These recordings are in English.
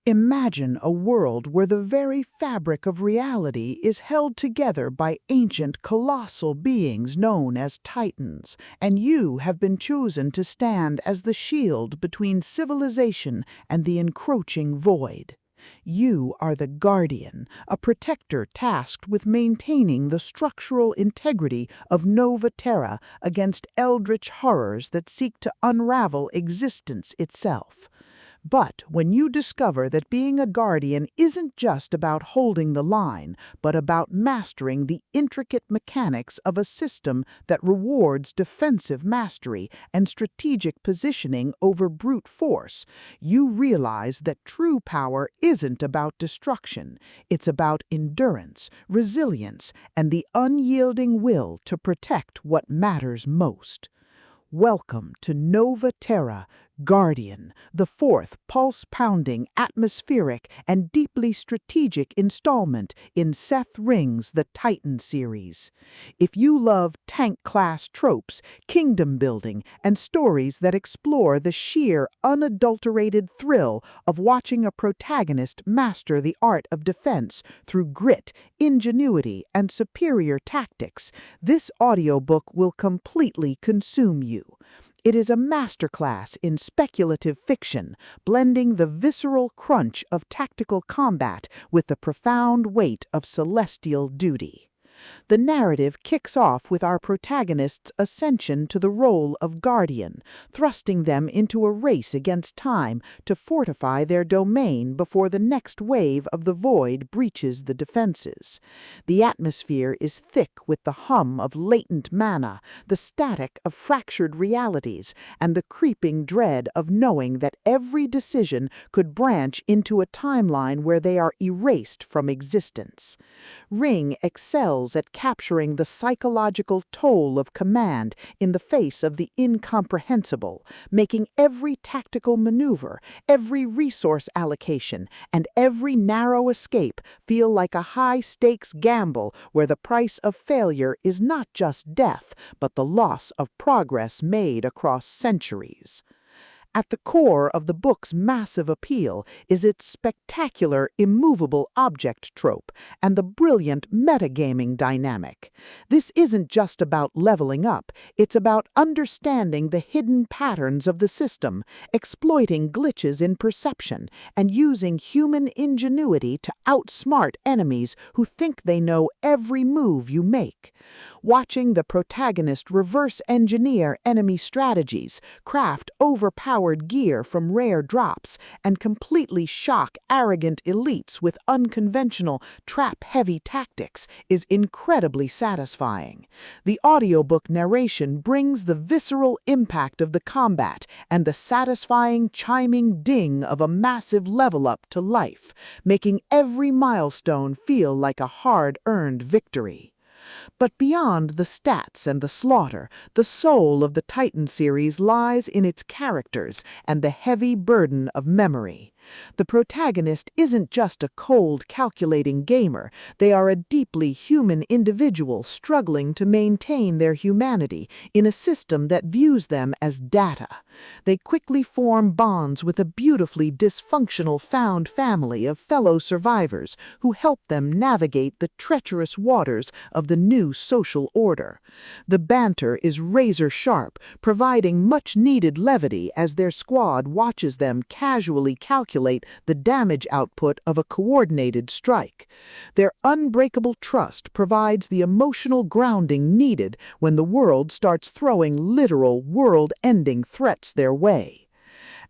Imagine a world where the very fabric of reality is held together by ancient colossal beings known as Titans, and you have been chosen to stand as the shield between civilization and the encroaching void. You are the Guardian, a protector tasked with maintaining the structural integrity of Nova Terra against eldritch horrors that seek to unravel existence itself. But when you discover that being a guardian isn't just about holding the line, but about mastering the intricate mechanics of a system that rewards defensive mastery and strategic positioning over brute force, you realize that true power isn't about destruction. It's about endurance, resilience, and the unyielding will to protect what matters most. Welcome to Nova Terra, Guardian, the fourth pulse-pounding, atmospheric, and deeply strategic installment in Seth Ring's The Titan series. If you love tank-class tropes, kingdom-building, and stories that explore the sheer, unadulterated thrill of watching a protagonist master the art of defense through grit, ingenuity, and superior tactics, this audiobook will completely consume you. It is a masterclass in speculative fiction, blending the visceral crunch of tactical combat with the profound weight of celestial duty. The narrative kicks off with our protagonist's ascension to the role of guardian, thrusting them into a race against time to fortify their domain before the next wave of the void breaches the defenses. The atmosphere is thick with the hum of latent mana, the static of fractured realities, and the creeping dread of knowing that every decision could branch into a timeline where they are erased from existence. Ring excels at capturing the psychological toll of command in the face of the incomprehensible, making every tactical maneuver, every resource allocation, and every narrow escape feel like a high-stakes gamble where the price of failure is not just death, but the loss of progress made across centuries. At the core of the book's massive appeal is its spectacular immovable object trope and the brilliant metagaming dynamic. This isn't just about leveling up, it's about understanding the hidden patterns of the system, exploiting glitches in perception, and using human ingenuity to outsmart enemies who think they know every move you make. Watching the protagonist reverse engineer enemy strategies, craft overpowered gear from rare drops, and completely shock arrogant elites with unconventional, trap-heavy tactics is incredibly satisfying. The audiobook narration brings the visceral impact of the combat and the satisfying chiming ding of a massive level-up to life, making every milestone feel like a hard-earned victory. But beyond the stats and the slaughter, the soul of the Titan series lies in its characters and the heavy burden of memory. The protagonist isn't just a cold, calculating gamer. They are a deeply human individual struggling to maintain their humanity in a system that views them as data. They quickly form bonds with a beautifully dysfunctional found family of fellow survivors who help them navigate the treacherous waters of the new social order. The banter is razor-sharp, providing much-needed levity as their squad watches them casually calculate the damage output of a coordinated strike. Their unbreakable trust provides the emotional grounding needed when the world starts throwing literal world-ending threats their way.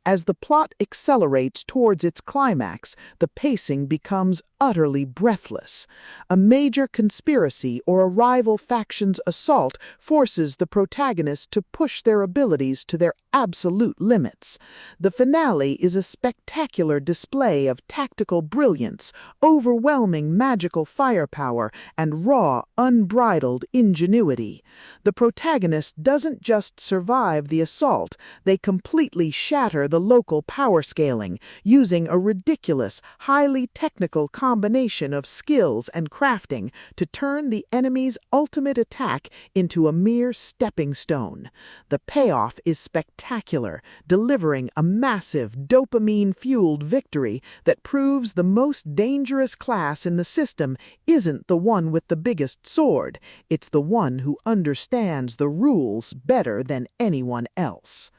As the plot accelerates towards its climax, the pacing becomes utterly breathless. A major conspiracy or a rival faction's assault forces the protagonist to push their abilities to their absolute limits. The finale is a spectacular display of tactical brilliance, overwhelming magical firepower, and raw, unbridled ingenuity. The protagonist doesn't just survive the assault, they completely shatter the local power scaling, using a ridiculous, highly technical combination of skills and crafting to turn the enemy's ultimate attack into a mere stepping stone. The payoff is spectacular, delivering a massive dopamine-fueled victory that proves the most dangerous class in the system isn't the one with the biggest sword, it's the one who understands the rules better than anyone else.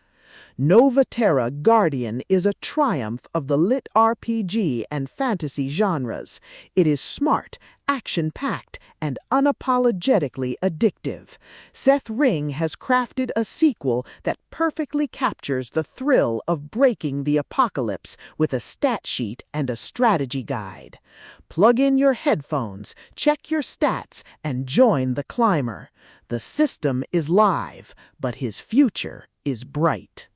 Nova Terra Guardian is a triumph of the LitRPG and fantasy genres. It is smart, action-packed, and unapologetically addictive. Seth Ring has crafted a sequel that perfectly captures the thrill of breaking the apocalypse with a stat sheet and a strategy guide. Plug in your headphones, check your stats, and join the climber. The system is live, but his future is bright.